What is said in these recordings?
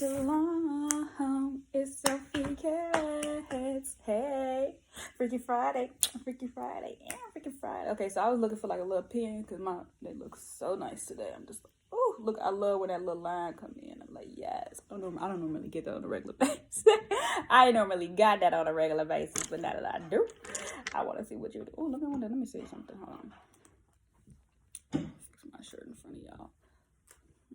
Shalom, it's Sophie Carrots. Hey, Freaky Friday, Freaky Friday, yeah, Freaky Friday. Okay, so I was looking for like a little pin because they look so nice today. I'm just like, oh, look, I love when that little line come in. I'm like, yes. I don't normally get that on a regular basis. I normally got that on a regular basis, but now that I do, I want to see what you do. Oh, let me see something. Hold on. Fix my shirt in front of y'all.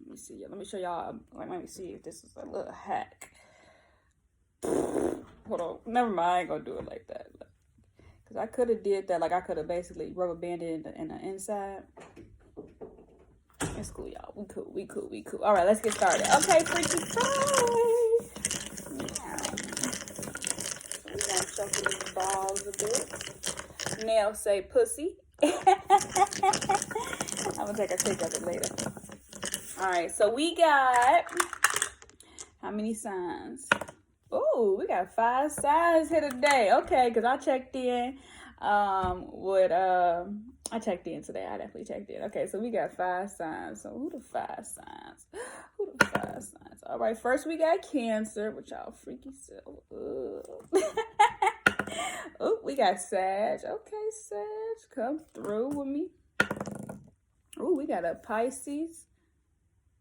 Let me see. Let me show y'all. Let me see if this is a little hack. Hold on. Never mind. I ain't gonna do it like that. Cause I could have did that. Like I could have basically rubber banded in the inside. It's cool, y'all. We cool. All right, let's get started. Okay, Freaky Friday. Yeah. We're gonna shuffle these balls a bit. Nail say pussy. I'm gonna take a picture of it later. All right, so we got how many signs? Oh, we got 5 signs here today. Okay, because I checked in I checked in today. I definitely checked in. Okay, so we got 5 signs. So who the 5 signs? All right, first we got Cancer, which y'all freaky self. Oh, we got Sag. Okay, Sag, come through with me. Oh, we got a Pisces.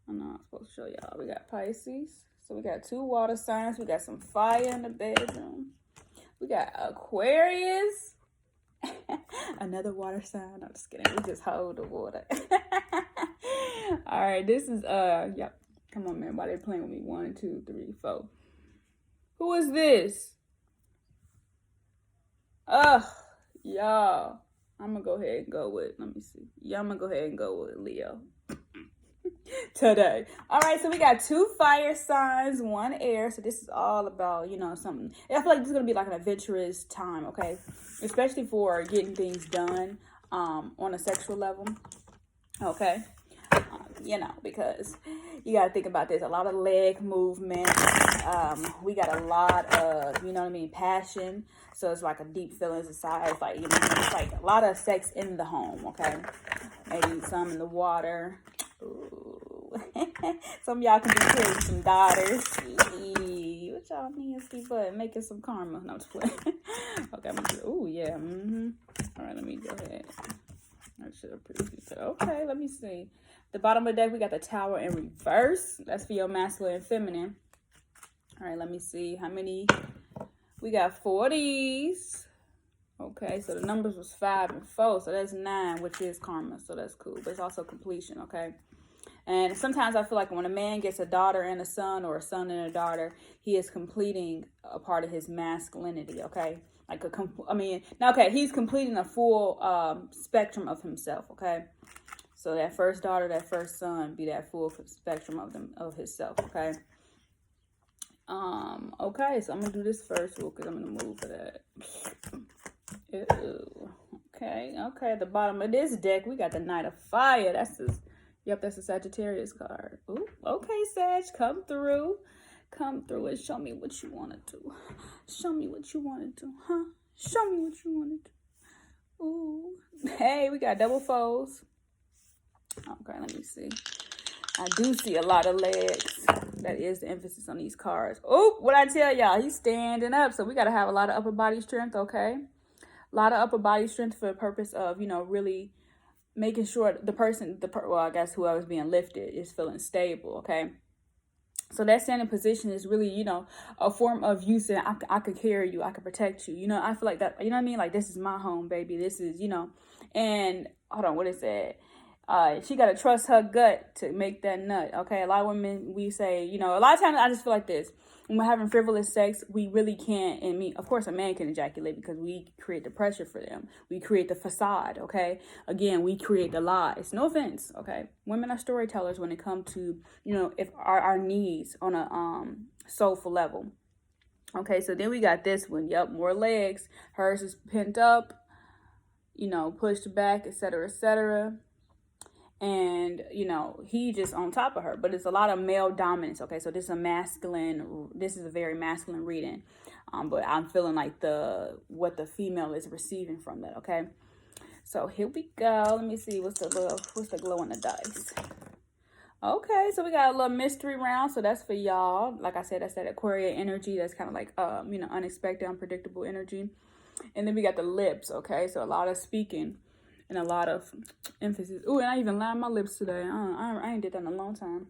I know I'm supposed to show y'all. We got Pisces. So we got 2 water signs. We got some fire in the bedroom. We got Aquarius. Another water sign. I'm just kidding. We just hold the water. All right. This is, yep. Come on, man. Why they playing with me? 1, 2, 3, 4. Who is this? Y'all. I'm going to go ahead and go with, let me see. Yeah, I'm going to go ahead and go with Leo. Today. All right, so we got 2 fire signs, 1 air. So this is all about, something. I feel like this is going to be like an adventurous time, okay? Especially for getting things done on a sexual level, okay? Because you got to think about this. A lot of leg movement. We got a lot of, passion. So it's like a deep feelings inside. It's like, it's like a lot of sex in the home, okay? Maybe some in the water. Ooh. Some of y'all can be carrying some daughters. What y'all nasty but making some karma. No, I'm just playing. Okay, I'm gonna do. Oh yeah. All right, let me go ahead. I should have previewed it. Okay, let me see. The bottom of the deck, we got the Tower in reverse. That's for your masculine and feminine. All right, let me see how many. We got 4 these. Okay, so the numbers was 5 and 4, so that's 9, which is karma, so that's cool. But it's also completion, okay? And sometimes I feel like when a man gets a daughter and a son, or a son and a daughter, he is completing a part of his masculinity, okay? Like he's completing a full spectrum of himself, okay? So that first daughter, that first son, be that full spectrum of himself, okay? Okay, so I'm gonna do this first because I'm in the mood for that. Ew. Okay. At the bottom of this deck, we got the Knight of Fire. That's a Sagittarius card. Ooh, okay, Sag, come through and show me what you want to do. Show me what you want to do, huh? Show me what you want to do. Ooh, hey, we got double foes. Okay, let me see. I do see a lot of legs. That is the emphasis on these cards. Oh, what I tell y'all, he's standing up. So we got to have a lot of upper body strength, okay? A lot of upper body strength for the purpose of, really making sure I guess whoever's being lifted is feeling stable, okay? So that standing position is really, a form of you saying, I could carry you, I could protect you. I feel like that, you know what I mean? Like, this is my home, baby. This is, and hold on, what is that? She got to trust her gut to make that nut, okay? A lot of women, we say, a lot of times I just feel like this. When we're having frivolous sex, we really can't, of course, a man can ejaculate because we create the pressure for them. We create the facade, okay? Again, we create the lies. No offense, okay? Women are storytellers when it comes to, if our needs on a soulful level. Okay, so then we got this one. Yep, more legs. Hers is pent up, pushed back, etc., etc., and he just on top of her, but it's a lot of male dominance. Okay, so this is a very masculine reading, but I'm feeling like what the female is receiving from that. Okay, so here we go. Let me see what's the glow on the dice. Okay, so we got a little mystery round. So that's for y'all. Like I said, that's that Aquarius energy. That's kind of like, unexpected, unpredictable energy. And then we got the lips. Okay, so a lot of speaking and a lot of emphasis. Ooh, and I even lined my lips today. I ain't did that in a long time.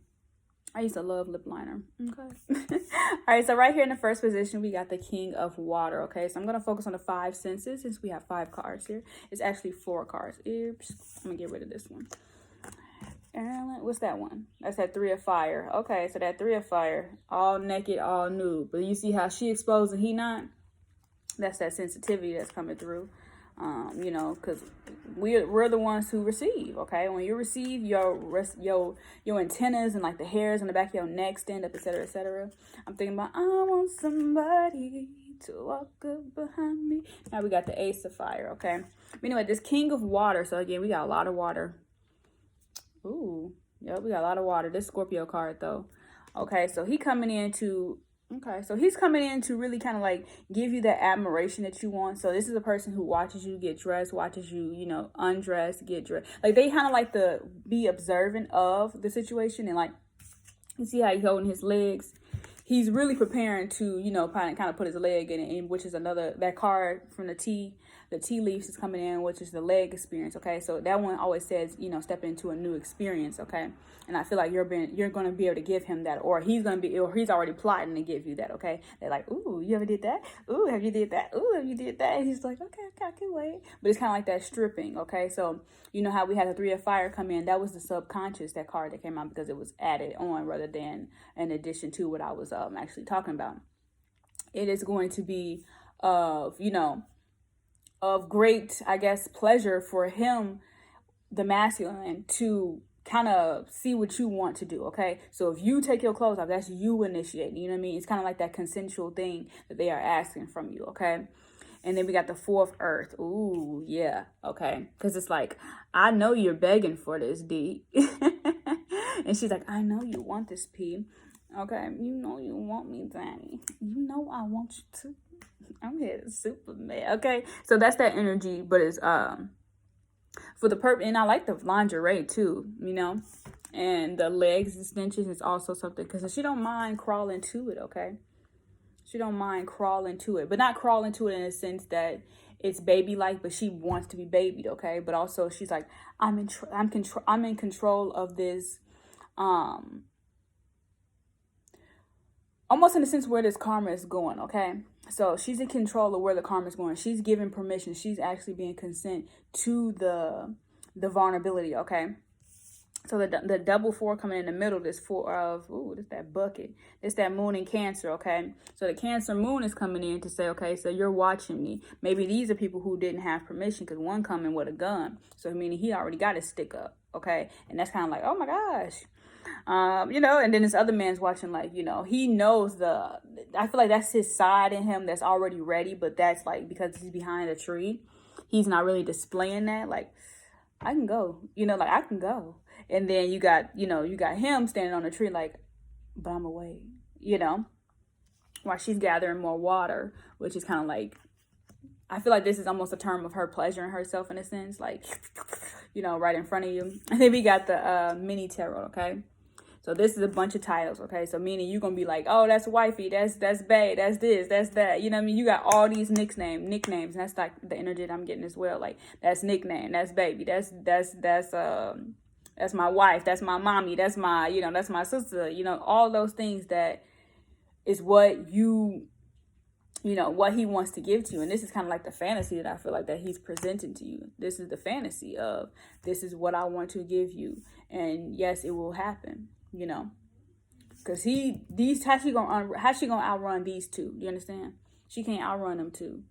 I used to love lip liner. Okay. All right, so right here in the first position, we got the King of Water. Okay, so I'm going to focus on the 5 senses since we have 5 cards here. It's actually 4 cards. Oops. I'm going to get rid of this one. What's that one? That's that 3 of Fire. Okay, so that 3 of Fire, all naked, all nude. But you see how she exposed and he not? That's that sensitivity that's coming through. Because we're the ones who receive. Okay, when you receive, your antennas and like the hairs on the back of your neck stand up, etc., etc. I'm thinking about, I want somebody to walk up behind me. Now we got the Ace of Fire. Okay, but anyway, this King of Water. So again, we got a lot of water. Ooh, yep, we got a lot of water. This Scorpio card though. Okay, so he's coming in to really kind of like give you that admiration that you want. So this is a person who watches you get dressed, watches you, undress, get dressed. Like they kind of like to be observant of the situation, and like you see how he's holding his legs. He's really preparing to, kind of put his leg in it, which is that card from the tea leaves is coming in, which is the leg experience. Okay, so that one always says, step into a new experience. Okay, and I feel like you're going to be able to give him that, or he's already plotting to give you that. Okay, they're like, ooh, you ever did that? Ooh, have you did that? Ooh, have you did that? And he's like, okay, I can wait. But it's kind of like that stripping. Okay, so you know how we had the 3 of Fire come in? That was the subconscious, that card that came out, because it was added on rather than in addition to what I was actually talking about. It is going to be of great, I guess, pleasure for him, the masculine, to kind of see what you want to do. Okay, so if you take your clothes off, that's you initiating. You know what I mean? It's kind of like that consensual thing that they are asking from you. Okay. And then we got the 4th Earth. Ooh, yeah. Okay. Because it's like, I know you're begging for this, D. And she's like, I know you want this, P. Okay. You know you want me, Danny. You know I want you to. I'm here to Superman. Okay. So that's that energy. But it's for the purpose. And I like the lingerie too, And the legs extensions is also something. Because she don't mind crawling to it, okay? She don't mind crawling to it, but not crawling to it in a sense that it's baby-like, but she wants to be babied, okay? But also she's like, I'm in control of this, almost in the sense where this karma is going, okay? So she's in control of where the karma is going. She's giving permission. She's actually being consent to the vulnerability, okay? So the double 4 coming in the middle, this 4 of, this that bucket. It's that moon in Cancer, okay? So the Cancer moon is coming in to say, okay, so you're watching me. Maybe these are people who didn't have permission, because one coming with a gun. So meaning he already got his stick up, okay? And that's kind of like, oh my gosh. And then this other man's watching, like, he knows I feel like that's his side in him that's already ready, but that's like, because he's behind a tree, he's not really displaying that. Like, I can go, like I can go. And then you got him standing on the tree like, but I'm away, while she's gathering more water, which is kind of like, I feel like this is almost a term of her pleasuring herself in a sense, like, right in front of you. And then we got the mini tarot, okay? So this is a bunch of titles, okay? So meaning you're going to be like, oh, that's wifey, that's bae, that's this, that's that. You know what I mean? You got all these nicknames, and that's like the energy that I'm getting as well. Like, that's nickname, that's baby, that's my wife, that's my mommy, that's my, that's my sister, all those things that is what what he wants to give to you. And this is kind of like the fantasy that I feel like that he's presenting to you. This is the fantasy of, this is what I want to give you. And yes, it will happen, because how's she gonna outrun these two? You understand? She can't outrun them too.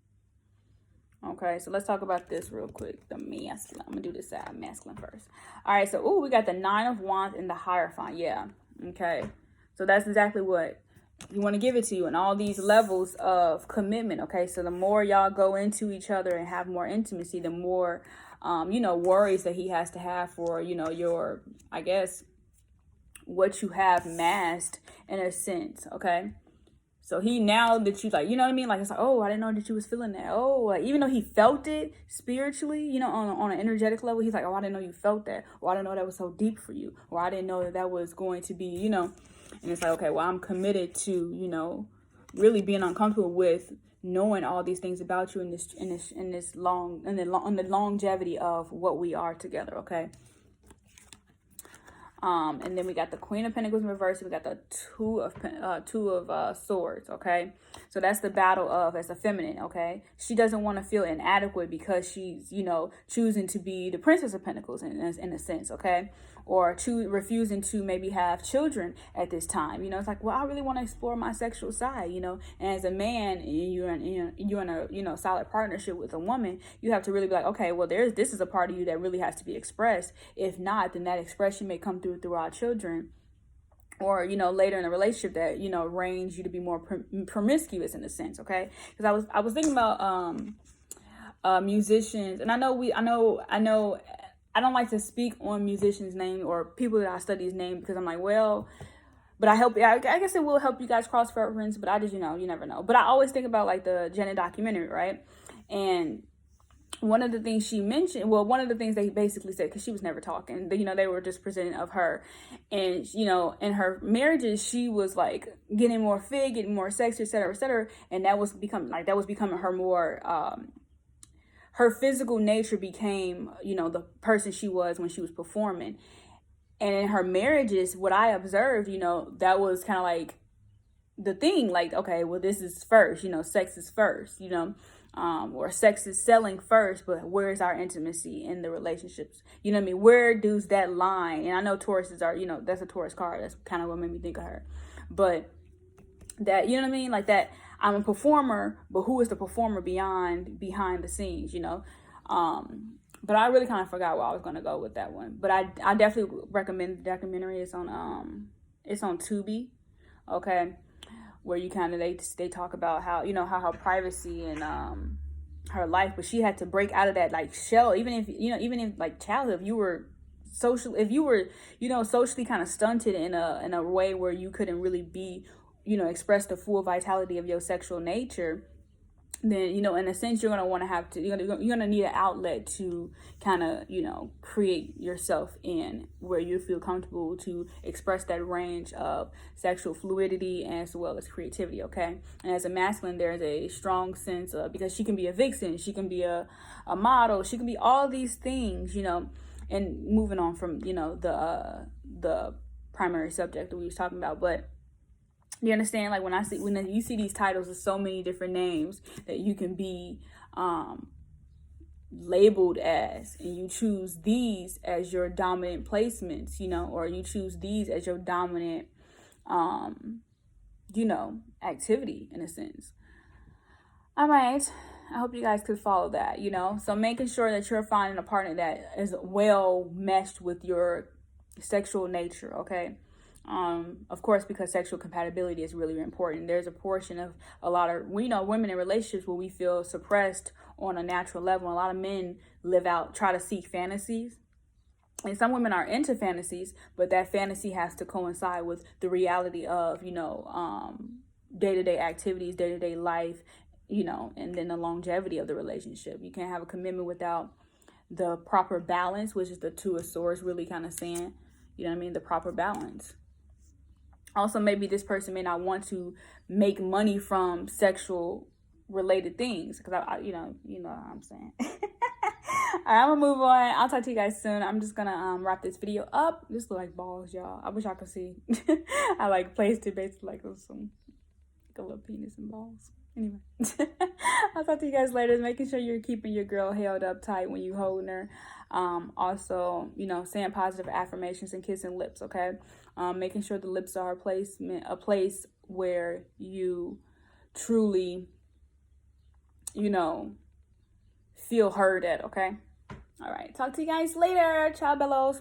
Okay, so let's talk about this real quick. The masculine. I'm gonna do this side masculine first. All right, so we got the 9 of Wands and the Hierophant. Yeah. Okay, so that's exactly what you want to give it to you, and all these levels of commitment. Okay, so the more y'all go into each other and have more intimacy, the more worries that he has to have for your, I guess, what you have masked in a sense. Okay, So he, now that you like, you know what I mean? Like, it's like, oh, I didn't know that you was feeling that. Oh, like, even though he felt it spiritually, you know, on an energetic level, he's like, oh, I didn't know you felt that. Or I didn't know that was so deep for you. Or I didn't know that that was going to be, you know. And it's like, okay, well, I'm committed to, you know, really being uncomfortable with knowing all these things about you in the longevity of what we are together, okay? And then we got the Queen of Pentacles in reverse. We got the Two of Swords. Okay, so that's the battle of, as a feminine. Okay, she doesn't want to feel inadequate because she's, you know, choosing to be the Princess of Pentacles in a sense. Okay, or refusing to maybe have children at this time. You know, it's like, well, I really want to explore my sexual side. You know, and as a man, you're in a, you know, solid partnership with a woman, you have to really be like, okay, well, this is a part of you that really has to be expressed. If not, then that expression may come through our children, or, you know, later in a relationship that, you know, range you to be more promiscuous in a sense. Okay, because I was thinking about musicians, and I don't like to speak on musicians' name or people that I study's name, because I'm like, well, but I guess it will help you guys cross reference, but I just, you know, you never know. But I always think about like the Janet documentary, right? And one of the things she mentioned, well, one of the things they basically said, because she was never talking, you know, they were just presenting of her, and, you know, in her marriages, she was like getting more fit, getting more sexy, et cetera, and that was becoming her more, her physical nature became, you know, the person she was when she was performing. And in her marriages, what I observed, you know, that was kind of like the thing, like, okay, well, this is first, you know, sex is first, you know, or sex is selling first, but where's our intimacy in the relationships? You know what I mean? Where does that line? And I know Tauruses are, you know, that's a Taurus card. That's kind of what made me think of her. But that, you know what I mean? Like that, I'm a performer, but who is the performer behind the scenes, you know? But I really kind of forgot where I was going to go with that one. But I definitely recommend the documentary. It's on Tubi, okay? Where you kind of, they talk about how, you know, how her privacy and her life, but she had to break out of that like shell. Even if like childhood, if you were, you know, socially kind of stunted in a way where you couldn't really be, you know, express the full vitality of your sexual nature, then, you know, in a sense, you're gonna need an outlet to kind of, you know, create yourself in where you feel comfortable to express that range of sexual fluidity as well as creativity. Okay, and as a masculine, there's a strong sense of, because she can be a vixen, she can be a model, she can be all these things, you know. And moving on from, you know, the primary subject that we was talking about, but you understand, like when you see these titles, there's so many different names that you can be labeled as, and you choose these as your dominant placements, you know, or you choose these as your dominant, you know, activity in a sense. All right. I hope you guys could follow that, you know. So making sure that you're finding a partner that is well meshed with your sexual nature, okay? Of course, because sexual compatibility is really important. There's a portion of a lot of, we know, women in relationships where we feel suppressed on a natural level. A lot of men try to seek fantasies. And some women are into fantasies, but that fantasy has to coincide with the reality of, you know, day-to-day activities, day-to-day life, you know, and then the longevity of the relationship. You can't have a commitment without the proper balance, which is the Two of Swords really kind of saying, you know what I mean, the proper balance. Also, maybe this person may not want to make money from sexual related things, because you know what I'm saying. All right, I'm gonna move on. I'll talk to you guys soon. I'm just gonna wrap this video up. This look like balls, y'all. I wish y'all could see. I like placed it basically like a little penis and balls. Anyway, I'll talk to you guys later. Making sure you're keeping your girl held up tight when you holding her. Also, you know, saying positive affirmations and kissing lips, okay? Making sure the lips are a place where you truly, you know, feel heard at, okay? All right, talk to you guys later. Ciao, bellos.